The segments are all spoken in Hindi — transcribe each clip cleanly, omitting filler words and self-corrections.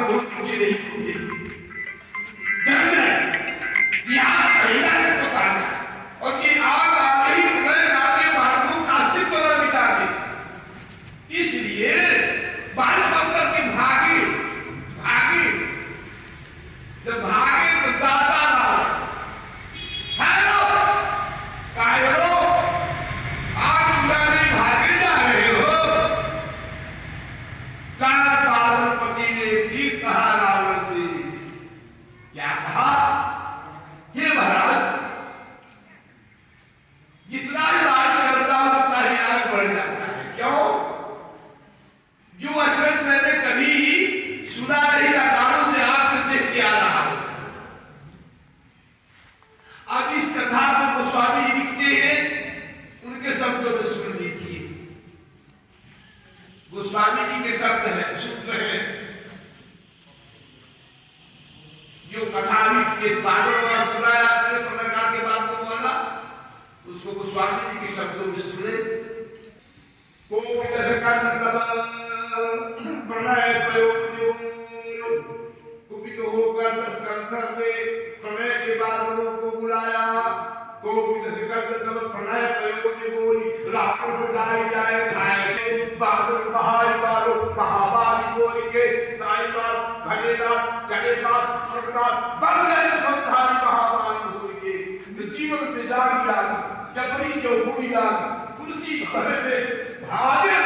में बहुत ऊंचे नहीं होते। यहाँ पहला से पता है और कि आग आ गई प्रलय आगे भारत का अस्तित्व न मिटा दे, इसलिए बारिश पत्थर के भागे भागे जब भागे तो दाता हेलो कायरो आग उड़ाने भागे जा रहे हो। चार बादल पति ने फिर कहा रावण से, क्या कहा? हे महाराज, जितना ही बात करता हूं उतना ही आग बढ़ जाता है। क्यों? जो अचरज मैंने कभी सुना नहीं था, कानों से आंख से देख के आ रहा हूं। अब इस कथा को गोस्वामी जी लिखते हैं, उनके शब्दों में सुन लीजिए। गोस्वामी जी के शब्द हैं, सूत्र हैं। जो कथा भी इस बादल वाला सुनाया आपने प्रकार के बातों वाला, उसको गोस्वामी जी के शब्दों में सुने। प्रणय कुपित होकर दशकंधर ने प्रणय के बादलों को बुलाया। प्रणय रावण जाए जाए बादल बहाई बालो महाबाली बोल के नाईनाथ घनेनाथ जगन्नाथ प्रगनाथ बरसे संधारी महाबाली बोल के जीवन से जाग जाग जबरी चौबुरी जाग कुर्सी भरे में भागे।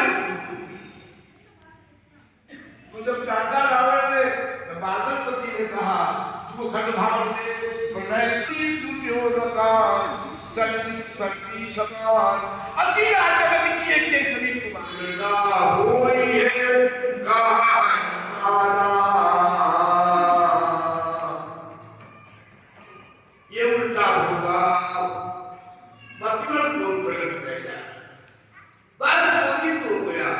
तो जब राजा रावण ने बादल पति ने कहा, जो खंडभाव ने प्रणय सूर्योदकार सन्नी सन्नी समान अति जगत की एक केसरी कुमार होई है कहाना। ये उल्टा होगा, मतलब दो प्रकट हो गया, बस मोहित हो गया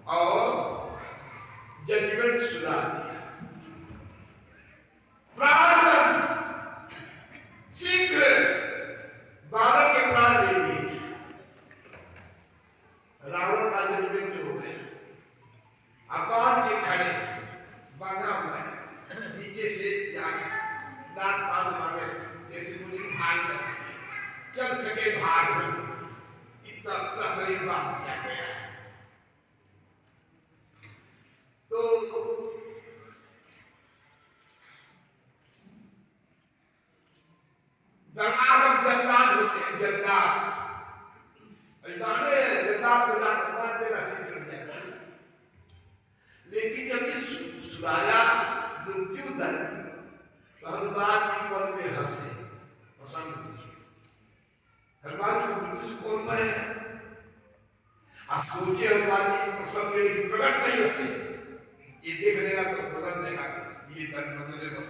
और जजमेंट सुना दिया। प्राण शीघ्र बालक के प्राण ले लिए। रावण का जजमेंट हो गया। अपान के खड़े बांधा हुआ है, नीचे से जाके दांत पास मांगे, जैसे मुझे भाग न सके, चल सके भाग न सके, इतना अपना शरीर बांध दिया गया है। तो जल्लाद होते हैं, जल्लाद लेकिन जब ये सुनाया मृत्यु दंड, तो हनुमान जी मन में हंसे, प्रसन्न हुए। हनुमान जी मृत्यु से कौन में है? आप सोचे हनुमान जी प्रसन्न लेकिन प्रकट नहीं हंसे। ये देख लेगा तो प्रकट देगा, ये दंड बदलेगा,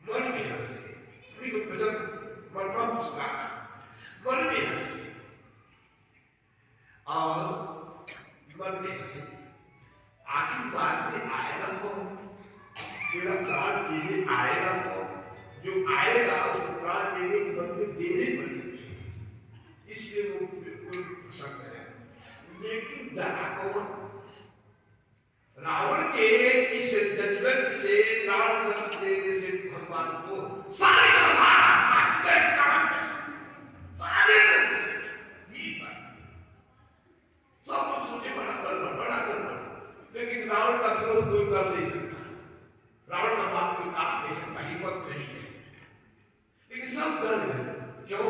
मन में हंसे। सुनी तो भजन मन में मुस्कुराया, मन में हंसे और मन में हंसे। आखिर बाद में आएगा कौन? मेरा प्राण देने आएगा कौन? जो आएगा उसको प्राण देने के बदले देने पड़ेंगे, इसलिए वो बिल्कुल प्रसन्न है। लेकिन डरा कौन? रावण के इस जजमेंट से, प्राण देने से भगवान को सारे सब लोग सोचे बड़ा गड़बड़, लेकिन रावण का विरोध कोई कर नहीं सकता, रावण का बात कोई काट नहीं सकता, हिम्मत नहीं है। लेकिन सब डर गए। क्यों?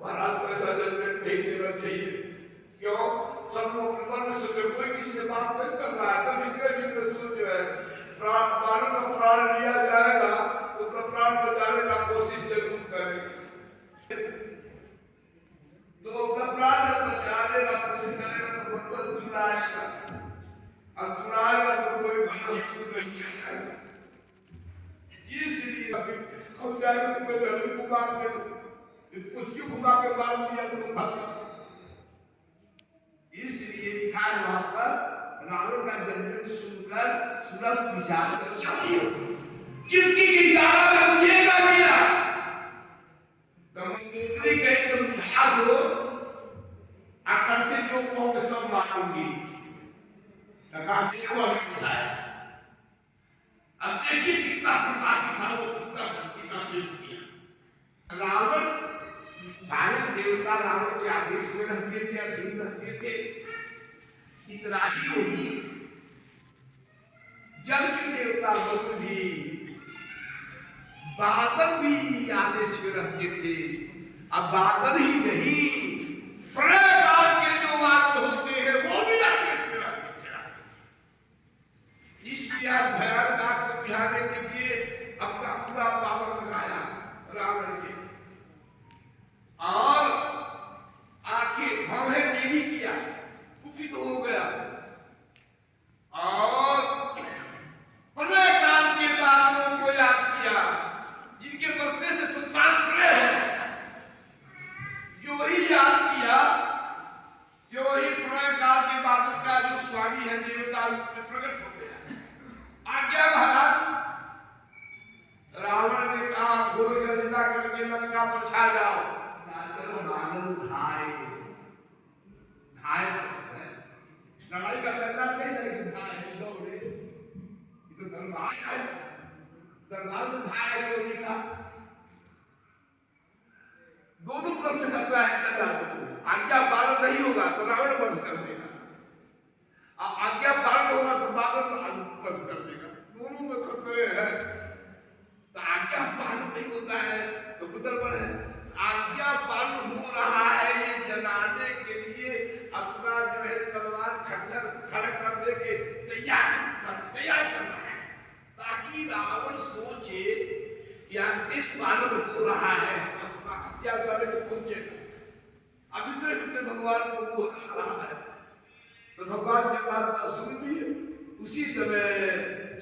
महाराज को ऐसा जजमेंट नहीं देना चाहिए। क्यों? सब लोग अपने मन में सोचे, कोई किसी से बात नहीं कर रहा है, सब मित्र सोच रहे हैं मानव का प्राण लिया जाएगा तो अपना प्राण बचाने का कोशिश जरूर करेंगे। तो अपना प्राण जब बचाने का कोशिश करेगा तो मतलब छुड़ाएगा, अब छुड़ाएगा तो कोई युद्ध नहीं आएगा। इसलिए हम जाएंगे तो पहले हल्दी को मार दे, पुष्य को मार के मार दिया तो खत्म। इसलिए लिखा है वहां पर, रावण का जजमेंट सुनकर सुलभ विशाल क्योंकि इशारा में उठेगा गिरा मंदोदरी कहीं तो बुझा दो, आकर्षित लोग को सब मारूंगी। देखो अभी बुझाया देखिए कितना प्रतापी था वो, कितना शक्ति का प्रयोग किया। रावण सारे देवता रावण के आदेश में रहते थे, अधीन रहते थे। इतना ही नहीं, जल के देवता लोग भी, बादल भी आदेश में रहते थे। अब बादल ही नहीं, प्रलय काल के जो बादल होते हैं वो भी आदेश में रहते थे। इसलिए भयानक आग को बुझाने के लिए अपना पूरा पावर लगाया रावण ने, और आखिर भवहे देरी किया, कुपित हो गया, और प्रलय काल के बादलों को याद किया, जिनके बसने से संसार प्रलय हो जाता है। जो ही याद किया, जो ही प्रलय काल के बादल का जो स्वामी है देवता रूप में प्रकट हो गया। आज्ञा महाराज, रावण ने कहा घोर गर्जना करके लंका पर छा जाओ। बादल धाए, धाए सकते हैं, लड़ाई का मैदान नहीं जाएगी, धाए दौड़े, तो दरबार है, दरबार में धाए होने का दोनों तरफ से खतरा है। आज्ञा पालन नहीं होगा तो रावण वध कर देगा, आज्ञा पालन होगा तो बादल वध कर देगा, दोनों में खतरे हैं। तो आज्ञा पालन नहीं होता है तो गड़बड़ है। आज्ञा पालन हो रहा है ये जनाने के लिए अपना जो है तलवार खंजर खड़क सब लेके तैयार करना है, ताकि रावण सोचे कि देश पालन हो रहा है, अपना हत्याचार को पहुंचे। अभी तो भगवान को हो रहा है, तो भगवान ने बात सुन ली। उसी समय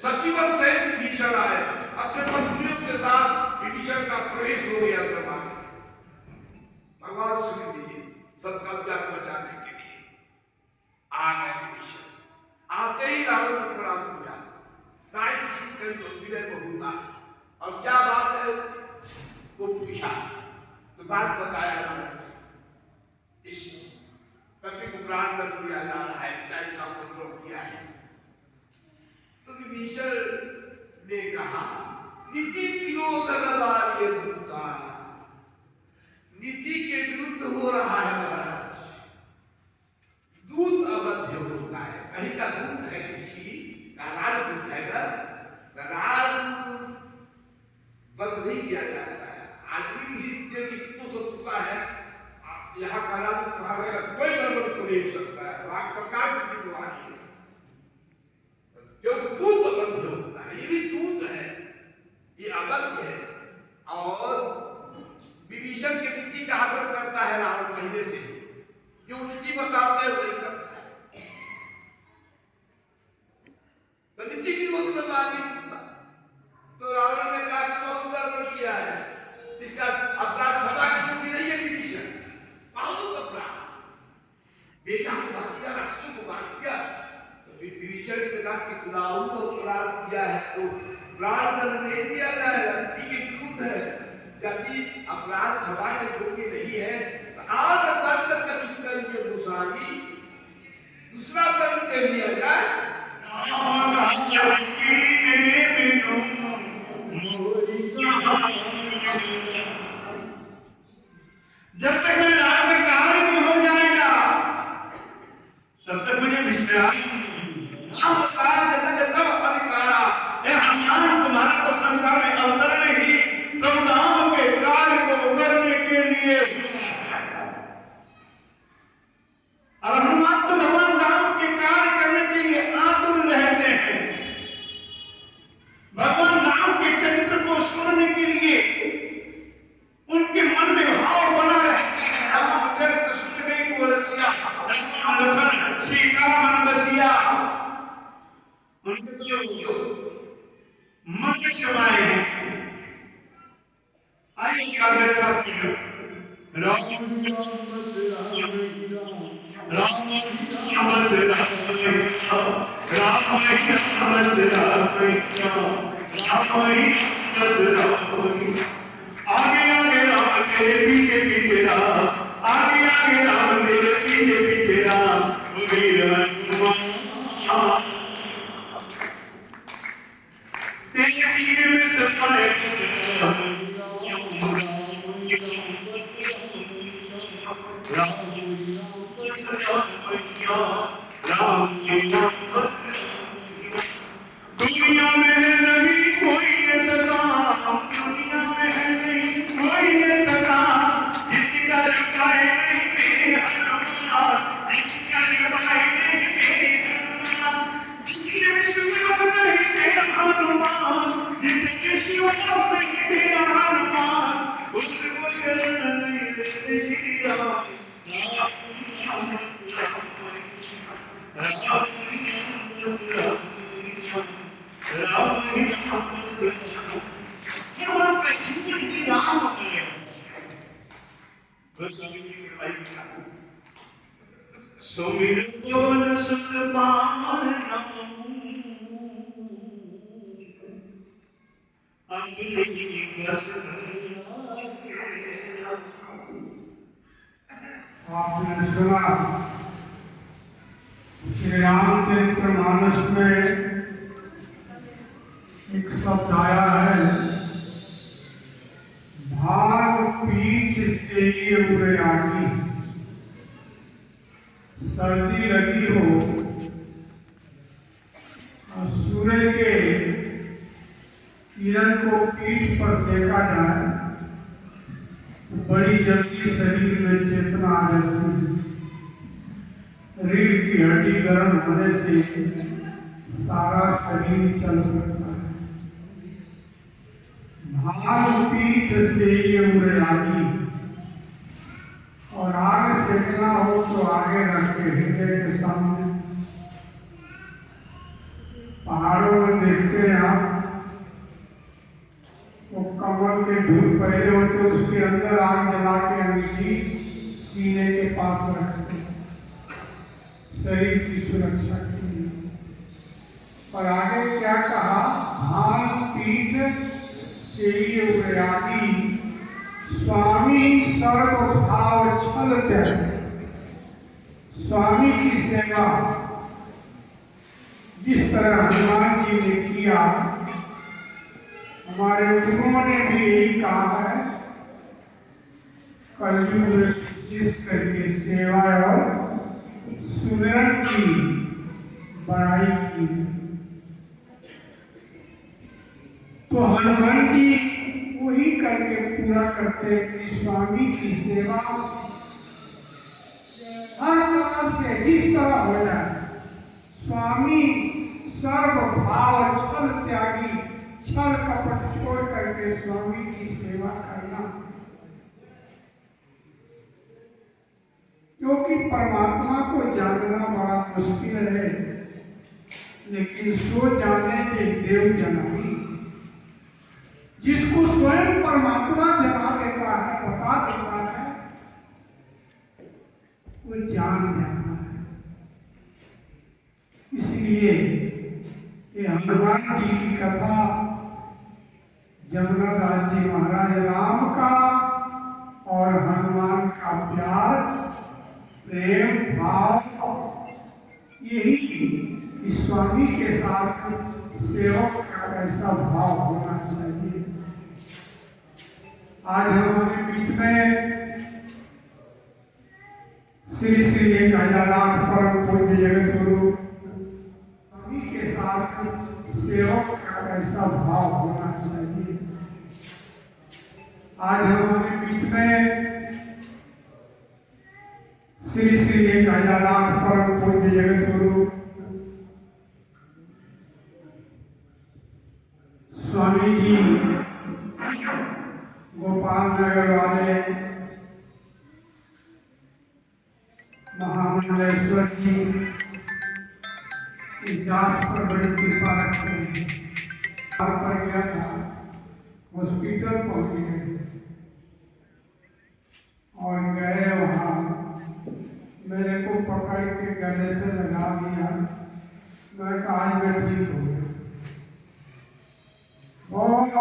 सचिवन से विभीषण आए, अपने मंत्रियों के साथ विभीषण का प्रवेश हो गया दरबार में। भगवान सुन लिए, सबका प्यार बचाने के लिए आ गए विभीषण। आते ही रावण को प्रणाम किया, विनय बहुता, और क्या बात है वो पूछा, तो बात बताया रावण ने। इस पति को प्राण कर दिया जा रहा है, क्या इसका उपद्रव किया है। तो विभीषण ने कहा नीति विरोध नवार्य दूता, नीति के विरुद्ध हो रहा है महाराज, दूत अवध्य होता है। कहीं का दूत है, किसी का राजदूत है ना, राज वध नहीं किया जाता है। आदमी किसी देश की तो शत्रुता है, यहाँ का राज रहेगा तो कोई गड़बड़ उसको नहीं हो सकता है, वहां सरकार की जिम्मेवारी है। क्योंकि दूत अवध्य होता है, ये भी दूत है, ये अवध्य है। और विभीषण की नीति का आदर करता है रावण पहले से, जो नीति बताते हैं वही करता है। तो नीति की रोज में बात नहीं, तो रावण ने कहा कि बहुत गड़बड़ किया है, इसका अपराध क्षमा की योग्य नहीं है विभीषण, बहुत अपराध, बेटा को मार दिया, राष्ट्र को मार दिया। तो विभीषण ने कहा कितना अपराध किया है तो प्राण दंड नहीं दिया जाएगा, नीति के विरुद्ध है। यदि अपराध क्षमा के योग्य नहीं है तो आज दंड कछु करिए गोसाई, दूसरा दंड दे दिया जाए। जब तक मेरे राज का कार्य नहीं हो जाएगा तब तक मुझे विश्राम हम हनुमान तुम्हारा तो संसार में अवतरण ही प्रभु राम के कार्य को करने के लिए, और हनुमान तो भगवान राम के कार्य करने के लिए आतुर रहते हैं। भगवान राम के चरित्र को सुनने के लिए उनके मन में भाव बना रहता है। रामचरित सुनने को रसिया, राम लखन सीता मन बसिया, उनके जो मन में समाये हैं। आइए एक बार मेरे साथ बोलो, राम राम बस राम राम, राम राम बस राम राम, राम बस राम, आगे आगे राम तेरे पीछे पीछे राम, आगे आगे राम तेरे पीछे पीछे राम, वीर हनुमान तेरे सीने में समाए दुनिया में है नहीं कोई ऐसा काम, दुनिया में है नहीं कोई ऐसा काम जिसका रुपाए नहीं मेरे हनुमान, जिसका रुपाए नहीं मेरे हनुमान, जिसके विश्वास नहीं मेरा हनुमान, जिसके विश्वास नहीं मेरा हनुमान, उसको शरण नहीं देते श्री राम। हनुमान का जीवन ही राम है। गोस्वामी जी के भाई लिखा सुमिर पवन सुत पावना अंगली बस आपने सुना श्री रामचरित्र मानस में एक शब्द आया है, भाग पीठ से ये उड़ागी। सर्दी लगी हो और सूरज के किरण को पीठ पर सेका जाए तो बड़ी जल्दी शरीर में चेतना आ जाती है। रीढ़ की हड्डी गर्म होने से सारा शरीर चल पड़ता है। भाग पीठ से ये उड़ागी, और आग सेकना हो तो आगे रख के हृदय के सामने। पहाड़ों में देखते हैं आप, वो कमल के धूल पहले होते उसके अंदर आग जला के अंगीठी सीने के पास रखते हैं शरीर की सुरक्षा के लिए। और आगे क्या कहा, भाग पीठ से ये उड़ागी, स्वामी सर्व भाव छल त्याग। स्वामी की सेवा जिस तरह हनुमान जी ने किया, हमारे गुरुओं ने भी यही कहा है, कलयुग में विशेष करके सेवा और सुमिरन की बड़ाई की। तो हनुमान जी वही करके पूरा करते कि स्वामी की सेवा हर तरह से जिस तरह हो जाए। स्वामी सर्व भाव छल त्यागी, छल कपट छोड़ करके स्वामी की सेवा करना, क्योंकि परमात्मा को जानना बड़ा मुश्किल है, लेकिन सो जाने के देव जनानी। जिसको स्वयं परमात्मा जना देता है, बता देता है, वो जान जाता है। इसलिए ये हनुमान जी की कथा जमुनादास जी महाराज राम का और हनुमान का प्यार, प्रेम भाव, यही स्वामी के साथ सेवक का कैसा भाव होना चाहिए। आज हमारे बीच में श्री श्री 1008 परम पूज्य जगत गुरु स्वामी के साथ सेवक का कैसा भाव होना चाहिए। आज हमारे बीच में श्री श्री 1008 परम पूज्य जगत गुरु स्वामी जी गोपाल नगर वाले महामंडलेश्वर जी इस दास पर बड़ी कृपा रखते हैं। पर गया था, हॉस्पिटल पहुंच गए और गए वहाँ, मेरे को पकड़ के गले से लगा दिया। मैं कहा आज मैं ठीक हो गया। बहुत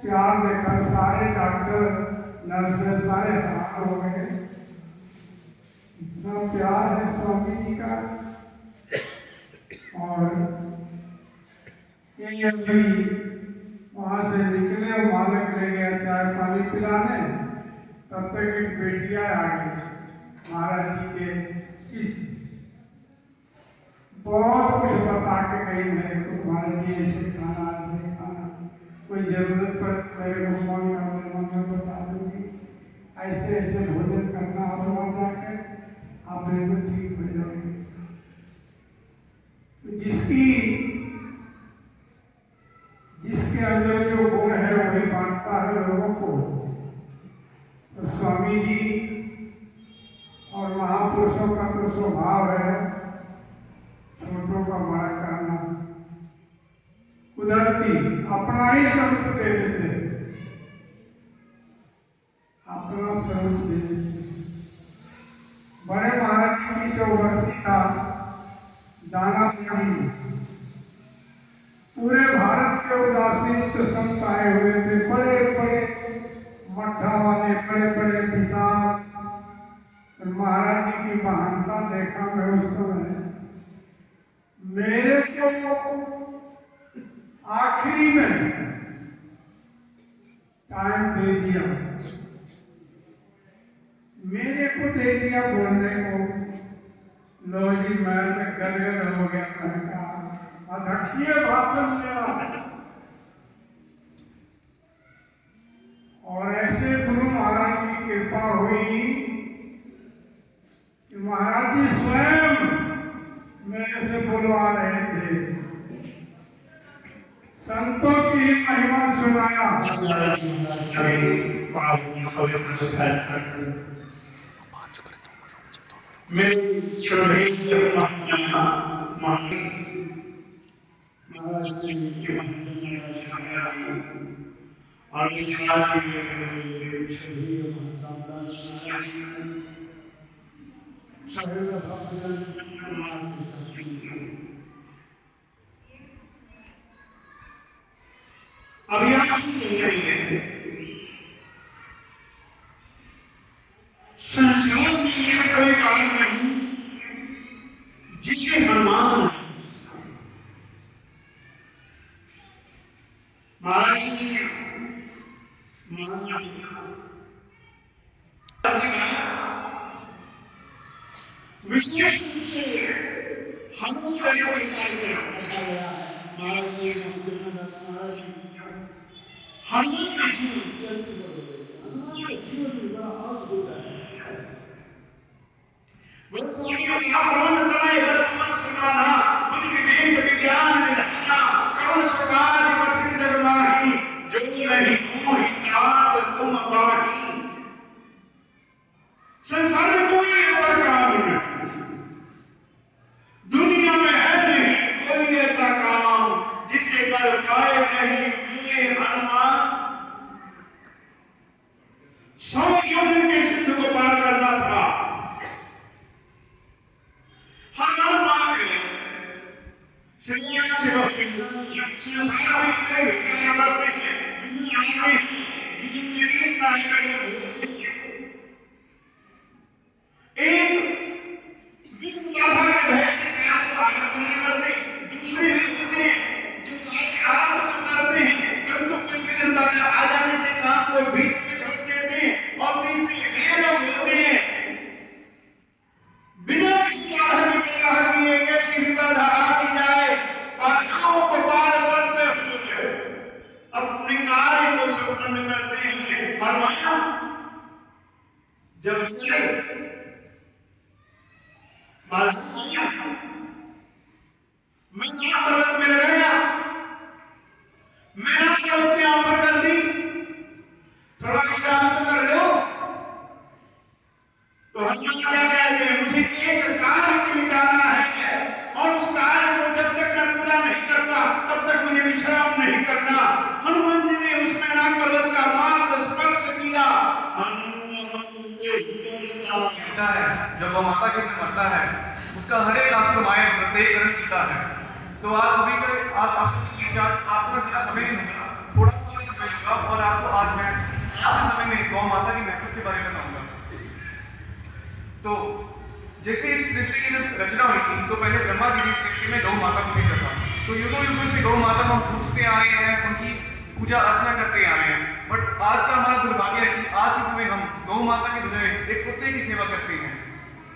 प्यार देकर सारे डॉक्टर नर्स सारे हैरान हो गए, इतना प्यार है स्वामी जी का। और ये अभी वहां से निकले और मालिक ले गया चाय पानी पिलाने। तब तक एक बेटिया आ गई महाराज जी के शिष्य, बहुत कुछ बता के गई मेरे को, महाराज जी ऐसे खाना कोई जरूरत पड़े तो मेरे को फोन कर देना, मैं बता दूंगी ऐसे ऐसे भोजन करना और वहां जाकर आप बिल्कुल ठीक हो जाओगे। तो जिसके अंदर जो गुण है वही बांटता है लोगों को। तो स्वामी जी और महापुरुषों का तो स्वभाव है छोटों का बड़ा करना, कुदरती अपना ही स्वरूप दे देते, अपना स्वरूप दे देते। बड़े महाराज जी की चौवर्षी था दानापुरी में, पूरे भारत के उदासीन संत आए हुए थे, बड़े बड़े मट्ठा वाले, बड़े बड़े विशाल। महाराज जी की महानता देखा मैं उस समय, मेरे को आखिरी में टाइम दे दिया, मेरे को दे दिया बोलने को। लो जी मैं तो गदगद हो गया, मैंने कहा अध्यक्षीय भाषण मेरा। और ऐसे गुरु महाराज की कृपा हुई कि महाराज जी स्वयं मेरे से बुलवा रहे थे, संतों की महिमा सुनाया। मेरे श्रद्धेय महाराज जी की और अभियान शुरू रही है। संसार में ऐसा कोई काम नहीं जिसे हनुमान महाराज जी विशेष रूप से हनुमान चरित्र कार्यक्रम रखा गया है। महाराज जी महाराज जी हनुमान के जीवन चरित्र, हनुमान के जीवन में बड़ा अद्भुत है। वह स्वामी ने कहा कौन तनाए बर कौन सुनाना, बुद्धि विवेक विज्ञान निधाना, कौन सुनार पत्नी दरमाही, जो नहीं मोहि तात तुम पाही। संसार में कोई ऐसा काम नहीं, दुनिया में है नहीं कोई ऐसा काम जिसे कर पाए नहीं मेरे हनुमान। 100 योजन के सिद्ध को पार करना था, हनुमान मान गए। संसार में करते हैं एक विघ्न बाधा के भय से आरंभ नहीं करते, दूसरे विघ्न जो आरंभ करते हैं परंतु कोई विघ्न बाधा आ जाने से काम को बीच में छोड़ देते हैं, और तीसरी वे लोग होते हैं बिना किसी बाधा के प्रकार किए कैसी भी बाधा आती जाए बाधाओं को पार करते हुए अपने कार्य को संपन्न करते हैं। हनुमान जब चले मैं यहाँ पर्वत में लगाया, मैंने पर्वत में ऑफर कर दी, थोड़ा विश्राम तो कर लो। तो हनुमान क्या कहते हैं, मुझे एक कार्य के लिए जाना है और उस कार्य को जब तक मैं पूरा नहीं करूंगा तब तक मुझे विश्राम नहीं करना। हनुमान जी ने उस मैदान पर्वत का मार्ग स्पर्श किया। जो गौ माता के लिए मरता है उसका हर एक आंसू माया प्रत्येक ग्रहण पीता है। तो आज सभी के आप सबके विचार आपको ज्यादा समय नहीं होगा, थोड़ा सा समय होगा, और आपको आज मैं आज के समय में गौ माता की महत्व के बारे में बताऊंगा। तो जैसे इस सृष्टि की जब रचना हुई थी तो पहले ब्रह्मा जी ने सृष्टि में गौ माता को भेजा था। तो युगों युगों से गौ माता को हम पूछते आए हैं, उनकी पूजा अर्चना करते आ रहे हैं। बट आज का हमारा दुर्भाग्य है कि आज के समय हम गौ माता के बजाय एक कुत्ते की सेवा करते हैं।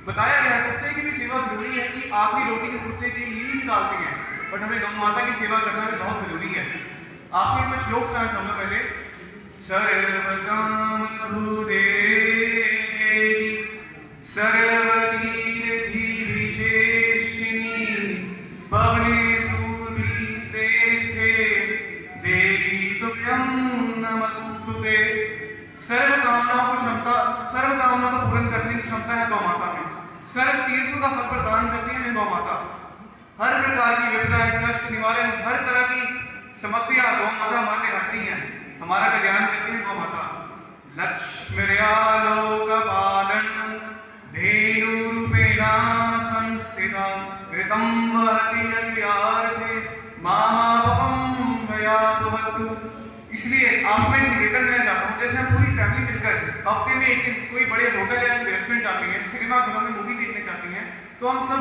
बताया गया है कुत्ते की भी सेवा जरूरी है कि आखिरी रोटी के कुत्ते के लिए ही निकालते हैं, बट हमें गौ माता की सेवा करना भी बहुत जरूरी है। आपको एक श्लोक सुनाना चाहूंगा पहले। सर्वकाम देवी सर्वतीर्थी विशेषिणी पवने सूर्य श्रेष्ठे देवी तुभ्यं नमस्तुते। सर्व कामना को पूर्ण करने की क्षमता है गौ माता में। सर्व तीर्थों का फल प्रदान करती है गौ माता। हर प्रकार की विपदा कष्ट निवारण हर तरह की समस्या गौ माता हमारे हरती है, हमारा कल्याण करती है गौ माता। लक्ष्मीर्यालोकपालन धेनुरूपेण संस्थिता घृतं वहति यज्ञार्थे मामापं वयापवतु। इसलिए आप में निवेदन करना चाहता हूँ, जैसे हम पूरी फैमिली मिलकर हफ्ते में एक दिन कोई बड़े होटल या रेस्टोरेंट जाते हैं, सिनेमा घरों में मूवी देखने जाते हैं, तो हम सब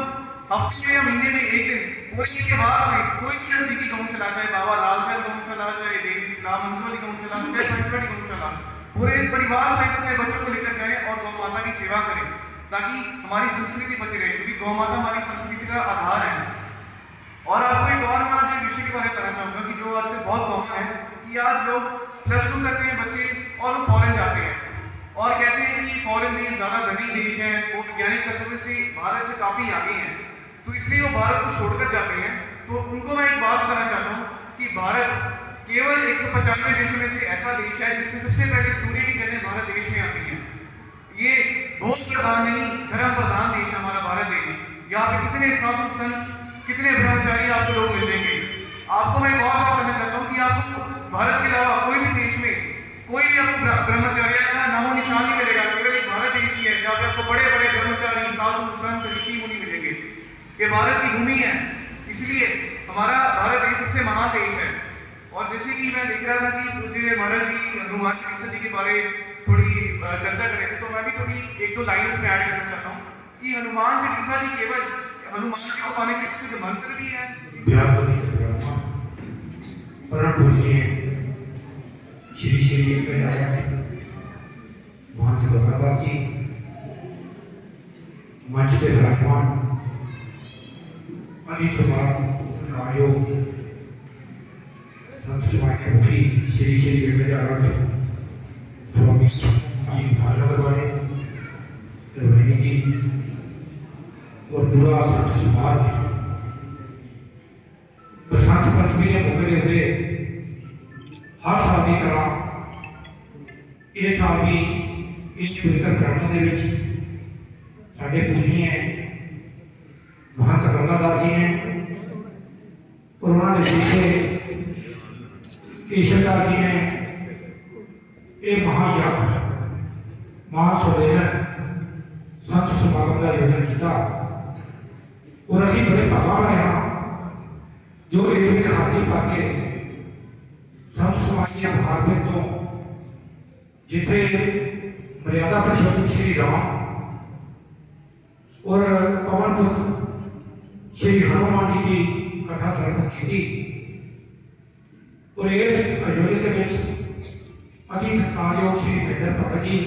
हफ्ते में या महीने में एक दिन पूरी आवाज में कोई भी नजदीकी गौशाला, चाहे बाबा लालगढ़ गौशाला, चाहे देवी राम मंदिर वाली गौशाला, चाहे पंचवटी गौशाला, पूरे परिवार सहित अपने बच्चों को लेकर जाएं और गौ माता की सेवा करें, ताकि हमारी संस्कृति बची रहे, क्योंकि गौ माता हमारी संस्कृति का आधार है। और आपको एक और मैं आज एक विषय के बारे में बताना चाहूंगा कि जो आजकल बहुत कॉमन है कि आज लोग +2 करते हैं बच्चे और वो फॉरेन जाते हैं और कहते हैं कि फॉरेन देश ज्यादा धनी देश है, वो वैज्ञानिक तत्व से भारत से काफी आगे हैं, तो इसलिए वो भारत को छोड़कर जाते हैं। तो उनको मैं एक बात बताना चाहता हूँ कि भारत केवल 195 देशों में से ऐसा देश है जिसमें सबसे पहले सूर्य की किरणें भारत देश में आती हैं। ये भोग प्रधान नहीं, धर्म प्रधान देश है हमारा भारत देश। यहाँ पे कितने साधु संत, कितने ब्रह्मचारी आपको लोग मिल जाएंगे। आपको मैं एक और बात करना चाहता हूँ कि आपको भारत के अलावा कोई भी देश में कोई भी आपको ब्रह्मचार्य का नामो निशान नहीं मिलेगा। केवल एक भारत देश ही है जहाँ पे आपको बड़े बड़े ब्रह्मचारी साधु संत ऋषि मुनि मिलेंगे। ये भारत की भूमि है, इसलिए हमारा भारत देश सबसे महान देश है। और जैसे कि मैं देख रहा था कि मुझे महाराज जी हनुमान चालीसा जी के बारे थोड़ी चर्चा कर रहे थे, तो मैं भी थोड़ी 1-2 लाइन उसमें ऐड करना चाहता हूँ कि हनुमान चालीसा जी केवल हनुमान जी को पाने के सिद्ध मंत्र भी है। परम पूजनीय श्री श्री महंत गंगादास जी मंच पे विराजमान, अति सत्कारयोग संत समाज के मुखी श्री श्री स्वामी जी भानगर वाले रोहिणी जी और पूरा संत समाज बसंत पंचमी के मौके के उत्ते हर साल की तरह इस साल भी इस पवित्र प्रांगण के साडे पूजनीय महंत गंगादास जी ने और उन्होंने शिष्य केशवदास जी ने यह महायज्ञ महासम्मेलन संत समागम का आयोजन किया और असीं बड़े भागा वाले हाँ जो इस हाजिरी करके संत समाज मुखारबिन तो जिथे मर्यादा पुरुषोत्तम श्री राम और पवन पुत्र श्री हनुमान जी की कथा श्रवण की और इस आयोजन के अति सत्कारयोग श्री महेंद्र भगत जी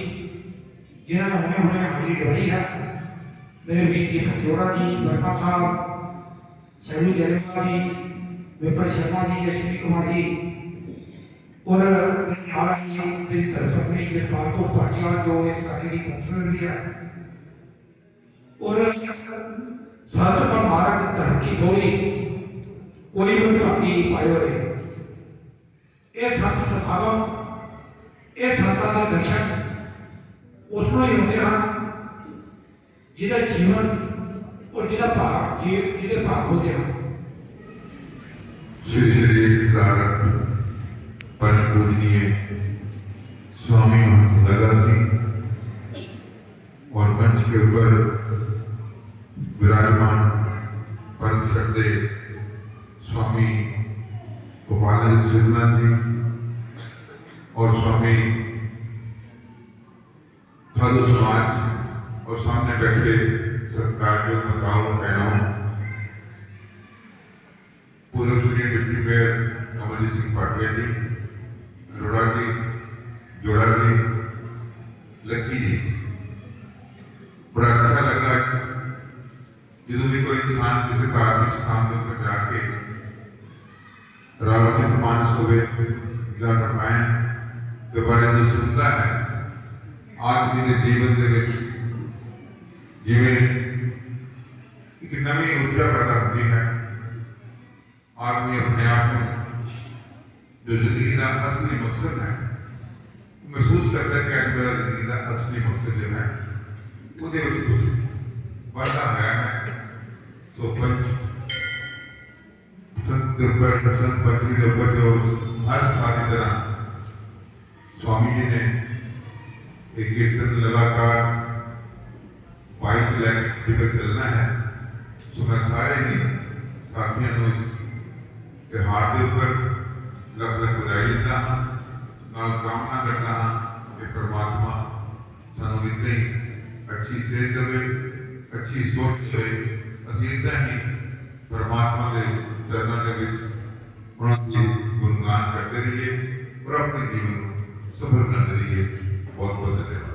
जिन्होंने हुणे हाजिरी दवाई है, मेरे वीर जी फतेहोड़ा जी, वर्मा साहब, शैलू जरेवाल जी, विपिन शर्मा जी, अश्विनी कुमार जी और मेरी धर्मपत्नी जसपाल कौर भाटिया जो इस इलाके की काउंसलर भी है और संत का मार्ग धर्म की थोड़ी कोई भी भागी पायो रहे। ये संत समागम ये संतां के दर्शन उसमें ही होते हैं जिहदा जीवन और जिहदा भाग जिहदे भाग होते हैं। श्री श्री परम पूजनीय स्वामी महंत गंगादास जी और मंच के ऊपर विराजमान परम श्रद्धेय स्वामी गोपालानंद सिद्धनाथ जी और स्वामी साधु समाज और सामने बैठे सत्कारयोग नेताओं बहनों, पूर्व श्री डिप्टी मेयर अमरजीत सिंह पाटिया जी, अरोड़ा जी, जोड़ा जी, लक्की जी, बड़ा अच्छा लगा जो भी कोई इंसान किसी धार्मिक स्थान पर जाके रावचित मानस होवे ਜਾਂ ਰਾਮਾਇਣ ਦੇ ਬਾਰੇ ਜੋ ਸੁਣਦਾ ਹੈ ਆਦਮੀ ਦੇ ਜੀਵਨ ਦੇ ਵਿੱਚ ਜਿਵੇਂ ਇੱਕ ਨਵੀਂ ਊਰਜਾ ਪੈਦਾ ਹੁੰਦੀ ਹੈ। ਆਦਮੀ ਆਪਣੇ ਆਪ ਨੂੰ ਜੋ ਜ਼ਿੰਦਗੀ ਦਾ ਅਸਲੀ ਮਕਸਦ ਹੈ ਮਹਿਸੂਸ ਕਰਦਾ ਕਿ ਅੱਜ ਮੇਰਾ ਜ਼ਿੰਦਗੀ ਦਾ ਅਸਲੀ ਮਕਸਦ ਜੋ ਹੈ ਉਹਦੇ ਵਿੱਚ ਕੁਝ ਵਾਧਾ ਹੋਇਆ ਹੈ। ਸੋ संत पंचमी के ऊपर जो हर साल की तरह स्वामी जी ने एक कीर्तन लगातार 22 से लेकर 26 तक चलना है। सो मैं सारे ही साथियों को इस त्योहार के ऊपर लख लख बधाई देता हाँ, नाल कामना करता हाँ कि परमात्मा सानू इदां ही अच्छी सेहत देवे, अच्छी सोच देवे, असीं इदां ही परमात्मा के चरणों के विच उन्होंने गुणगान करते रहिए और अपने जीवन को सफल करते रहिए। बहुत बहुत धन्यवाद।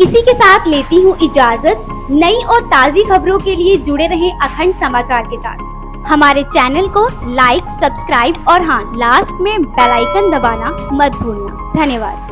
इसी के साथ लेती हूँ इजाजत। नई और ताज़ी खबरों के लिए जुड़े रहें अखंड समाचार के साथ। हमारे चैनल को लाइक, सब्सक्राइब और हाँ, लास्ट में बेल आइकन दबाना मत भूलना। धन्यवाद।